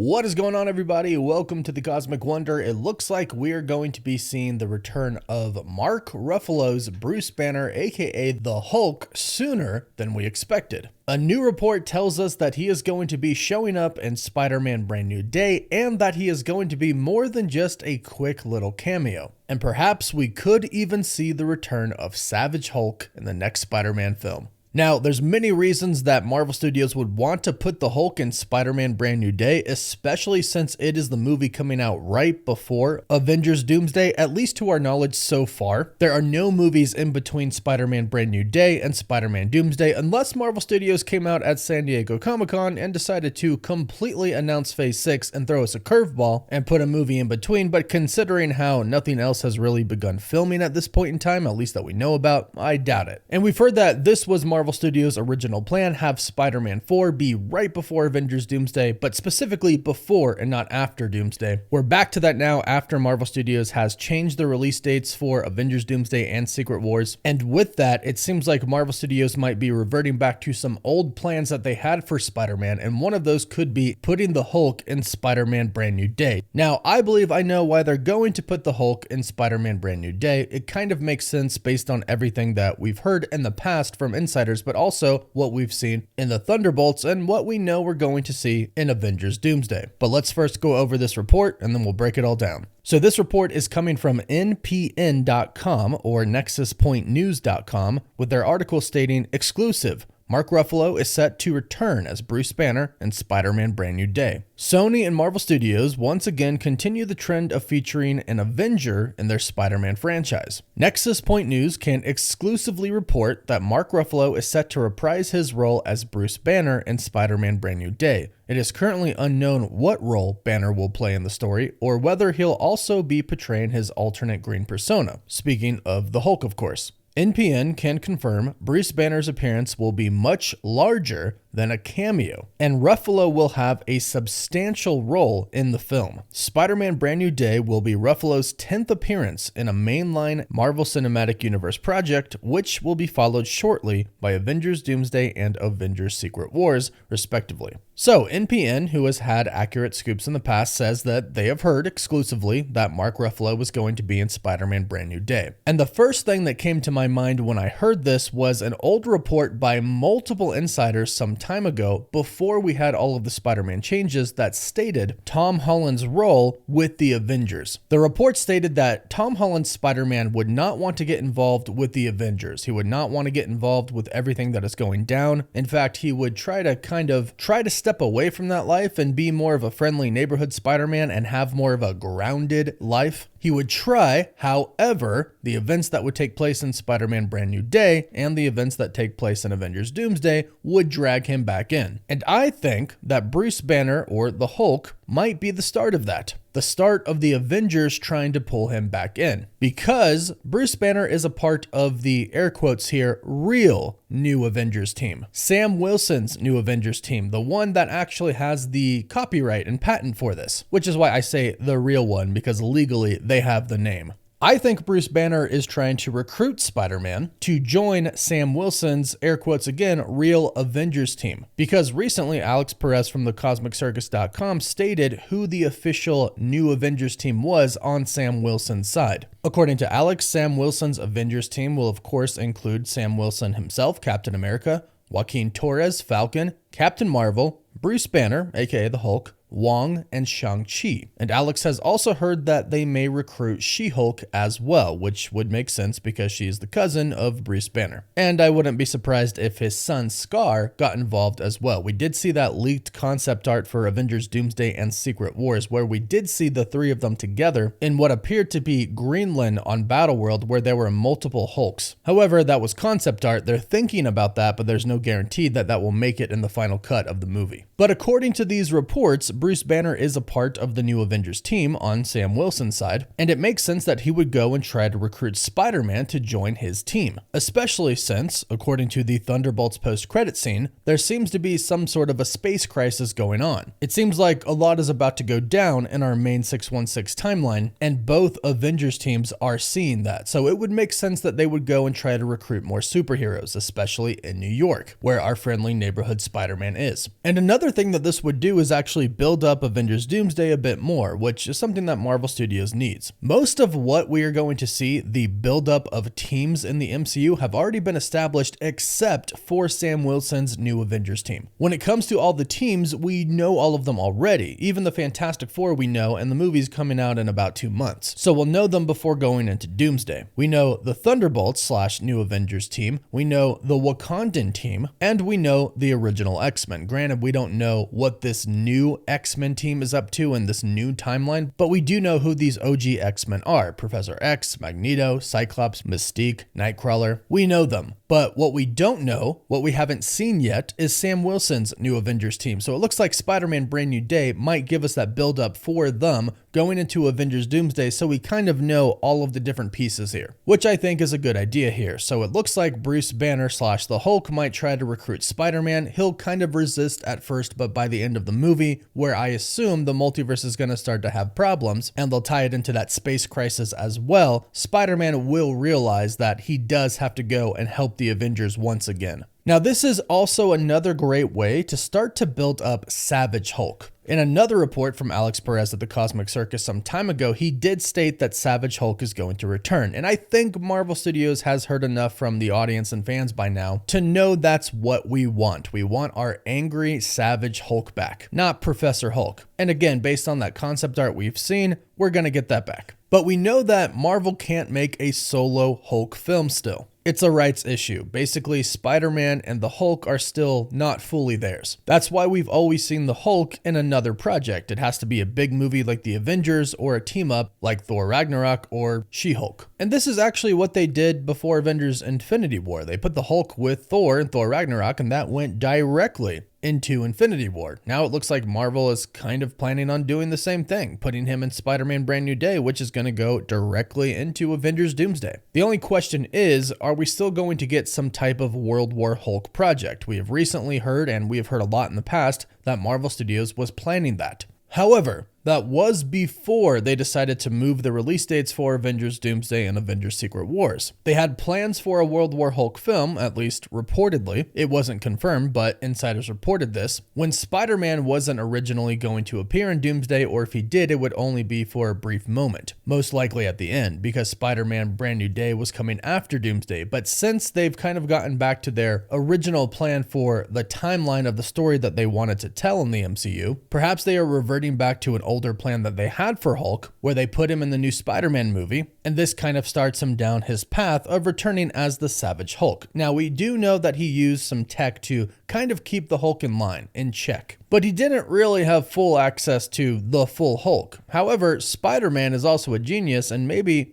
What is going on, everybody? Welcome to the Cosmic Wonder. It looks like we're going to be seeing the return of Mark Ruffalo's Bruce Banner, aka the Hulk, sooner than we expected. A new report tells us that he is going to be showing up in Spider-Man Brand New Day and that he is going to be more than just a quick little cameo. And perhaps we could even see the return of Savage Hulk in the next Spider-Man film. Now, there's many reasons that Marvel Studios would want to put the Hulk in Spider-Man Brand New Day, especially since it is the movie coming out right before Avengers Doomsday, at least to our knowledge so far. There are no movies in between Spider-Man Brand New Day and Spider-Man Doomsday, unless Marvel Studios came out at San Diego Comic-Con and decided to completely announce Phase 6 and throw us a curveball and put a movie in between. But considering how nothing else has really begun filming at this point in time, at least that we know about, I doubt it. And we've heard that this was Marvel Studios' original plan, have Spider-Man 4 be right before Avengers Doomsday, but specifically before and not after Doomsday. We're back to that now after Marvel Studios has changed the release dates for Avengers Doomsday and Secret Wars, and with that, it seems like Marvel Studios might be reverting back to some old plans that they had for Spider-Man, and one of those could be putting the Hulk in Spider-Man Brand New Day. Now, I believe I know why they're going to put the Hulk in Spider-Man Brand New Day. It kind of makes sense based on everything that we've heard in the past from insiders, but also what we've seen in the Thunderbolts and what we know we're going to see in Avengers Doomsday. But let's first go over this report and then we'll break it all down. So this report is coming from NPN.com or NexusPointNews.com with their article stating, exclusive, Mark Ruffalo is set to return as Bruce Banner in Spider-Man Brand New Day. Sony and Marvel Studios once again continue the trend of featuring an Avenger in their Spider-Man franchise. Nexus Point News can exclusively report that Mark Ruffalo is set to reprise his role as Bruce Banner in Spider-Man Brand New Day. It is currently unknown what role Banner will play in the story, or whether he'll also be portraying his alternate green persona. Speaking of the Hulk, of course. NPN can confirm Bruce Banner's appearance will be much larger than a cameo, and Ruffalo will have a substantial role in the film. Spider-Man Brand New Day will be Ruffalo's 10th appearance in a mainline Marvel Cinematic Universe project, which will be followed shortly by Avengers Doomsday and Avengers Secret Wars, respectively. So, NPN, who has had accurate scoops in the past, says that they have heard exclusively that Mark Ruffalo was going to be in Spider-Man Brand New Day. And the first thing that came to my mind when I heard this was an old report by multiple insiders some time ago, before we had all of the Spider-Man changes, that stated Tom Holland's role with the Avengers. The report stated that Tom Holland's Spider-Man would not want to get involved with the Avengers. He would not want to get involved with everything that is going down. In fact, he would try to step away from that life and be more of a friendly neighborhood Spider-Man and have more of a grounded life. He would try, however, the events that would take place in Spider-Man Brand New Day and the events that take place in Avengers Doomsday would drag him back in. And I think that Bruce Banner, or the Hulk, might be the start of that. The start of the Avengers trying to pull him back in. Because Bruce Banner is a part of the, air quotes here, real new Avengers team. Sam Wilson's new Avengers team, the one that actually has the copyright and patent for this. Which is why I say the real one, because legally they have the name. I think Bruce Banner is trying to recruit Spider-Man to join Sam Wilson's, air quotes again, real Avengers team. Because recently, Alex Perez from thecosmiccircus.com stated who the official new Avengers team was on Sam Wilson's side. According to Alex, Sam Wilson's Avengers team will of course include Sam Wilson himself, Captain America, Joaquin Torres, Falcon, Captain Marvel, Bruce Banner, aka the Hulk, Wong, and Shang-Chi. And Alex has also heard that they may recruit She-Hulk as well, which would make sense because she is the cousin of Bruce Banner. And I wouldn't be surprised if his son Scar got involved as well. We did see that leaked concept art for Avengers Doomsday and Secret Wars, where we did see the three of them together in what appeared to be Greenland on Battleworld, where there were multiple Hulks. However, that was concept art. They're thinking about that, but there's no guarantee that that will make it in the final cut of the movie. But according to these reports, Bruce Banner is a part of the new Avengers team on Sam Wilson's side, and it makes sense that he would go and try to recruit Spider-Man to join his team, especially since, according to the Thunderbolts post-credit scene, there seems to be some sort of a space crisis going on. It seems like a lot is about to go down in our main 616 timeline, and both Avengers teams are seeing that, so it would make sense that they would go and try to recruit more superheroes, especially in New York, where our friendly neighborhood Spider-Man is. And another thing that this would do is actually build build up Avengers Doomsday a bit more, which is something that Marvel Studios needs. Most of what we are going to see, the buildup of teams in the MCU, have already been established except for Sam Wilson's new Avengers team. When it comes to all the teams, we know all of them already. Even the Fantastic Four we know, and the movie's coming out in about 2 months. So we'll know them before going into Doomsday. We know the Thunderbolts / new Avengers team, we know the Wakandan team, and we know the original X-Men. Granted, we don't know what this new X-Men team is up to in this new timeline, but we do know who these OG X-Men are. Professor X, Magneto, Cyclops, Mystique, Nightcrawler. We know them. But what we don't know, what we haven't seen yet, is Sam Wilson's new Avengers team. So it looks like Spider-Man Brand New Day might give us that build up for them going into Avengers Doomsday, so we kind of know all of the different pieces here, which I think is a good idea here. So it looks like Bruce Banner / the Hulk might try to recruit Spider-Man. He'll kind of resist at first, but by the end of the movie, where I assume the multiverse is going to start to have problems, and they'll tie it into that space crisis as well, Spider-Man will realize that he does have to go and help the Avengers once again. Now, this is also another great way to start to build up Savage Hulk. In another report from Alex Perez at the Cosmic Circus some time ago, he did state that Savage Hulk is going to return. And I think Marvel Studios has heard enough from the audience and fans by now to know that's what we want. We want our angry, savage Hulk back, not Professor Hulk. And again, based on that concept art we've seen, we're going to get that back. But we know that Marvel can't make a solo Hulk film still. It's a rights issue. Basically, Spider-Man and the Hulk are still not fully theirs. That's why we've always seen the Hulk in another project. It has to be a big movie like the Avengers or a team-up like Thor Ragnarok or She-Hulk. And this is actually what they did before Avengers Infinity War. They put the Hulk with Thor in Thor Ragnarok, and that went directly into Infinity War. Now it looks like Marvel is kind of planning on doing the same thing, putting him in Spider-Man Brand New Day, which is going to go directly into Avengers Doomsday. The only question is, are we still going to get some type of World War Hulk project? We have recently heard, and we have heard a lot in the past, that Marvel Studios was planning that. However, that was before they decided to move the release dates for Avengers Doomsday and Avengers Secret Wars. They had plans for a World War Hulk film, at least reportedly. It wasn't confirmed, but insiders reported this, when Spider-Man wasn't originally going to appear in Doomsday, or if he did, it would only be for a brief moment, most likely at the end, because Spider-Man Brand New Day was coming after Doomsday. But since they've kind of gotten back to their original plan for the timeline of the story that they wanted to tell in the MCU, perhaps they are reverting back to an older plan that they had for Hulk, where they put him in the new Spider-Man movie, and this kind of starts him down his path of returning as the Savage Hulk. Now, we do know that he used some tech to kind of keep the Hulk in line, in check, but he didn't really have full access to the full Hulk. However, Spider-Man is also a genius, and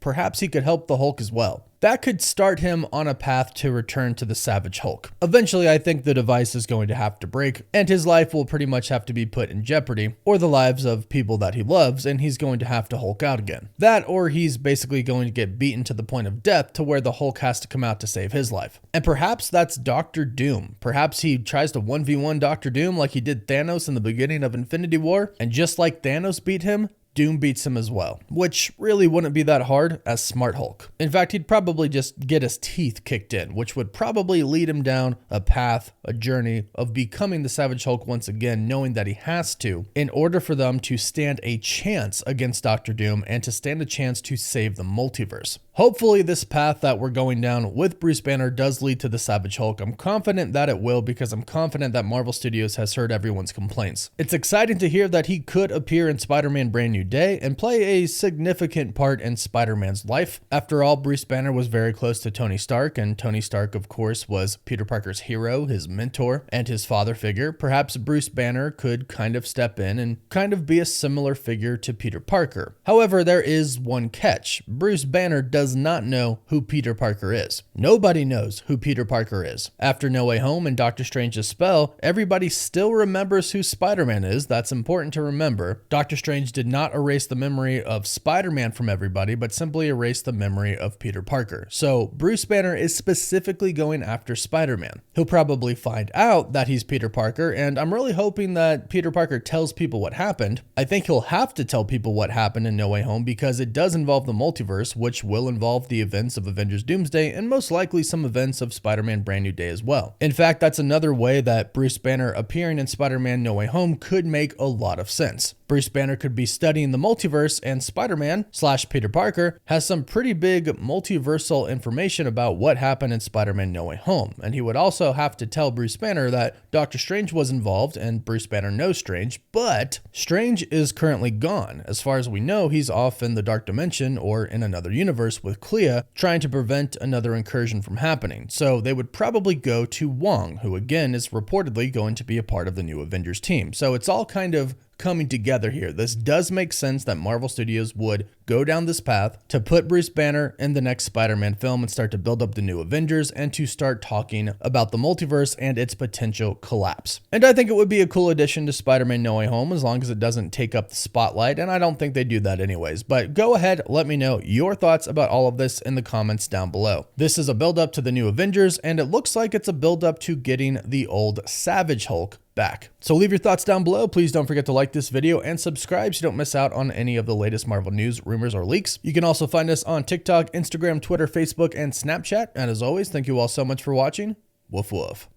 perhaps he could help the Hulk as well. That could start him on a path to return to the Savage Hulk. Eventually, I think the device is going to have to break, and his life will pretty much have to be put in jeopardy, or the lives of people that he loves, and he's going to have to Hulk out again. That, or he's basically going to get beaten to the point of death to where the Hulk has to come out to save his life. And perhaps that's Doctor Doom. Perhaps he tries to 1v1 Doctor Doom like he did Thanos in the beginning of Infinity War, and just like Thanos beat him, Doom beats him as well, which really wouldn't be that hard as Smart Hulk. In fact, he'd probably just get his teeth kicked in, which would probably lead him down a path, a journey of becoming the Savage Hulk once again, knowing that he has to, in order for them to stand a chance against Doctor Doom and to stand a chance to save the multiverse. Hopefully this path that we're going down with Bruce Banner does lead to the Savage Hulk. I'm confident that it will, because I'm confident that Marvel Studios has heard everyone's complaints. It's exciting to hear that he could appear in Spider-Man Brand New Day and play a significant part in Spider-Man's life. After all, Bruce Banner was very close to Tony Stark, and Tony Stark, of course, was Peter Parker's hero, his mentor, and his father figure. Perhaps Bruce Banner could kind of step in and kind of be a similar figure to Peter Parker. However, there is one catch. Bruce Banner does not know who Peter Parker is. Nobody knows who Peter Parker is. After No Way Home and Doctor Strange's spell, everybody still remembers who Spider-Man is. That's important to remember. Doctor Strange did not erase the memory of Spider-Man from everybody, but simply erased the memory of Peter Parker. So Bruce Banner is specifically going after Spider-Man. He'll probably find out that he's Peter Parker, and I'm really hoping that Peter Parker tells people what happened. I think he'll have to tell people what happened in No Way Home because it does involve the multiverse, which will involve the events of Avengers Doomsday and most likely some events of Spider-Man Brand New Day as well. In fact, that's another way that Bruce Banner appearing in Spider-Man No Way Home could make a lot of sense. Bruce Banner could be studying the multiverse, and Spider-Man / Peter Parker has some pretty big multiversal information about what happened in Spider-Man No Way Home, and he would also have to tell Bruce Banner that Doctor Strange was involved, and Bruce Banner knows Strange, but Strange is currently gone. As far as we know, he's off in the Dark Dimension or in another universe with Clea, trying to prevent another incursion from happening. So they would probably go to Wong, who again is reportedly going to be a part of the new Avengers team. So it's all kind of coming together here. This does make sense that Marvel Studios would go down this path to put Bruce Banner in the next Spider-Man film and start to build up the new Avengers and to start talking about the multiverse and its potential collapse. And I think it would be a cool addition to Spider-Man No Way Home as long as it doesn't take up the spotlight, and I don't think they do that anyways. But go ahead, let me know your thoughts about all of this in the comments down below. This is a build up to the new Avengers, and it looks like it's a build up to getting the old Savage Hulk back. So leave your thoughts down below. Please don't forget to like this video and subscribe so you don't miss out on any of the latest Marvel news, rumors, or leaks. You can also find us on TikTok, Instagram, Twitter, Facebook, and Snapchat. And as always, thank you all so much for watching. Woof woof.